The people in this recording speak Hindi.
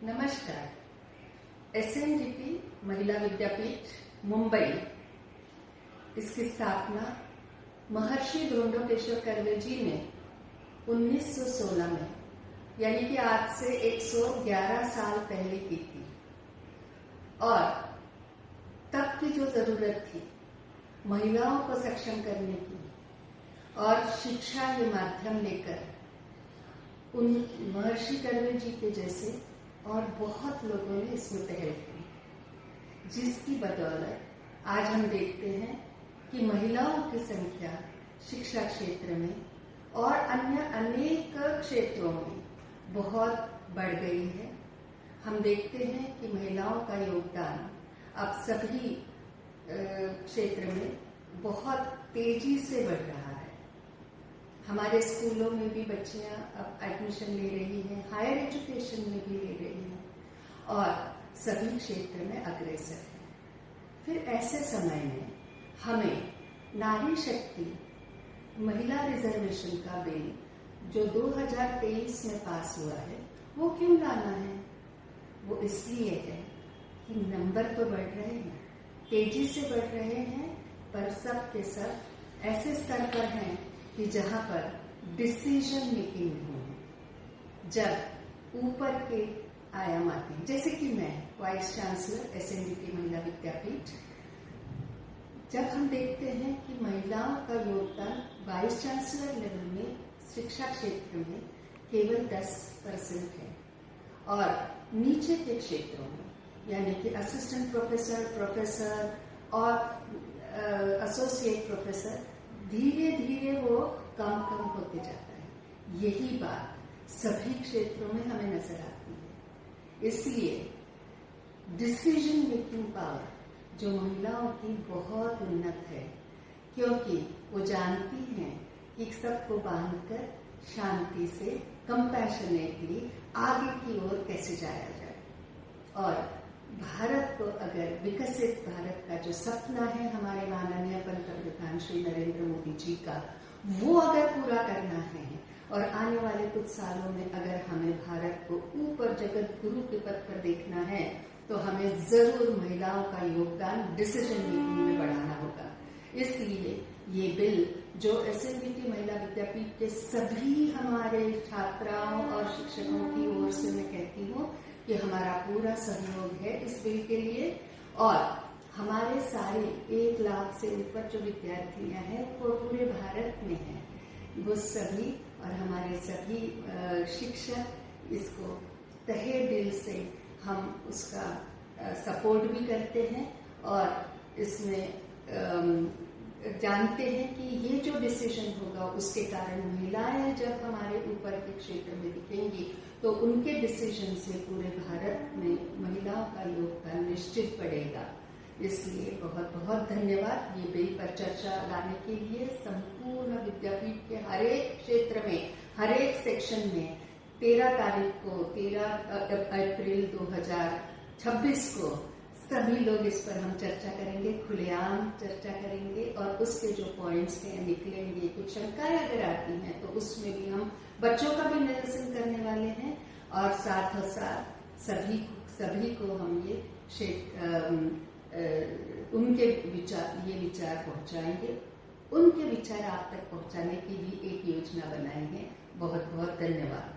नमस्कार। एसएनडीटी महिला विद्यापीठ मुंबई, इसकी स्थापना महर्षि द्रोणोकेश्वर कर्वे जी ने 1916 में, यानी कि आज से 111 साल पहले की थी। और तब की जो जरूरत थी महिलाओं को सक्षम करने की और शिक्षा के माध्यम लेकर, उन महर्षि कर्वे जी के जैसे और बहुत लोगों ने इसमें पहल की, जिसकी बदौलत आज हम देखते हैं कि महिलाओं की संख्या शिक्षा क्षेत्र में और अन्य अनेक क्षेत्रों में बहुत बढ़ गई है। हम देखते हैं कि महिलाओं का योगदान अब सभी क्षेत्र में बहुत तेजी से बढ़ रहा है। हमारे स्कूलों में भी बच्चियां अब एडमिशन ले रही हैं, हायर एजुकेशन में भी ले रही हैं और सभी क्षेत्र में अग्रसर है। फिर ऐसे समय में हमें नारी शक्ति महिला रिजर्वेशन का बिल जो 2023 में पास हुआ है, वो क्यों लाना है? वो इसलिए है कि नंबर तो बढ़ रहे हैं, तेजी से बढ़ रहे हैं, पर सब के सब ऐसे स्तर पर हैं कि जहां पर डिसीजन मेकिंग हो, जब ऊपर के आयाम आते हैं, जैसे कि मैं वाइस चांसलर एसएनडीटी महिला विद्यापीठ, जब हम देखते हैं कि महिलाओं का योगदान वाइस चांसलर लेवल में शिक्षा क्षेत्र में केवल 10% है और नीचे के क्षेत्रों में, यानी कि असिस्टेंट प्रोफेसर, प्रोफेसर और एसोसिएट प्रोफेसर, धीरे धीरे वो कम होते जाता है। यही बात सभी क्षेत्रों में हमें नजर आती है। इसलिए डिसीजन मेकिंग पावर जो महिलाओं की बहुत उन्नत है, क्योंकि वो जानती हैं कि सबको बांधकर शांति से कंपैशनेटली आगे की ओर कैसे जाया जाए। और भारत को अगर विकसित भारत का जो सपना है हमारे माननीय पंतप्रधान श्री नरेंद्र मोदी जी का, वो अगर पूरा करना है और आने वाले कुछ सालों में अगर हमें भारत को ऊपर जगत गुरु के पद पर देखना है, तो हमें जरूर महिलाओं का योगदान डिसीजन मेकिंग में बढ़ाना होगा। इसलिए ये बिल जो एसएनडीटी महिला विद्यापीठ के सभी हमारे छात्राओं और शिक्षकों की ओर से मैं कहती हूँ कि हमारा पूरा सहयोग है इस बिल के लिए। और हमारे सारे 1 लाख से ऊपर जो विद्यार्थियां हैं वो पूरे भारत में हैं, वो सभी और हमारे सभी शिक्षक इसको तहे दिल से हम उसका सपोर्ट भी करते हैं और इसमें जानते हैं कि ये जो डिसीजन होगा उसके कारण महिलाएं जब हमारे ऊपर के क्षेत्र में दिखेंगी तो उनके डिसीजन से पूरे भारत में महिलाओं का योगदान निश्चित बढ़ेगा। इसलिए बहुत बहुत धन्यवाद ये बिल पर चर्चा लाने के लिए। संपूर्ण विद्यापीठ के हर एक क्षेत्र में, हर एक सेक्शन में 13 तारीख को, 13 अप्रैल 2026 को सभी लोग इस पर हम चर्चा करेंगे, खुलेआम चर्चा करेंगे और उसके जो पॉइंट्स हैं निकलेंगे। कुछ शंकाएं अगर आती हैं तो उसमें भी हम बच्चों का भी निरसन करने वाले हैं और साथ ही साथ सभी को हम ये उनके विचार पहुंचाएंगे, उनके विचार आप तक पहुंचाने की भी एक योजना बनाई है। बहुत बहुत धन्यवाद।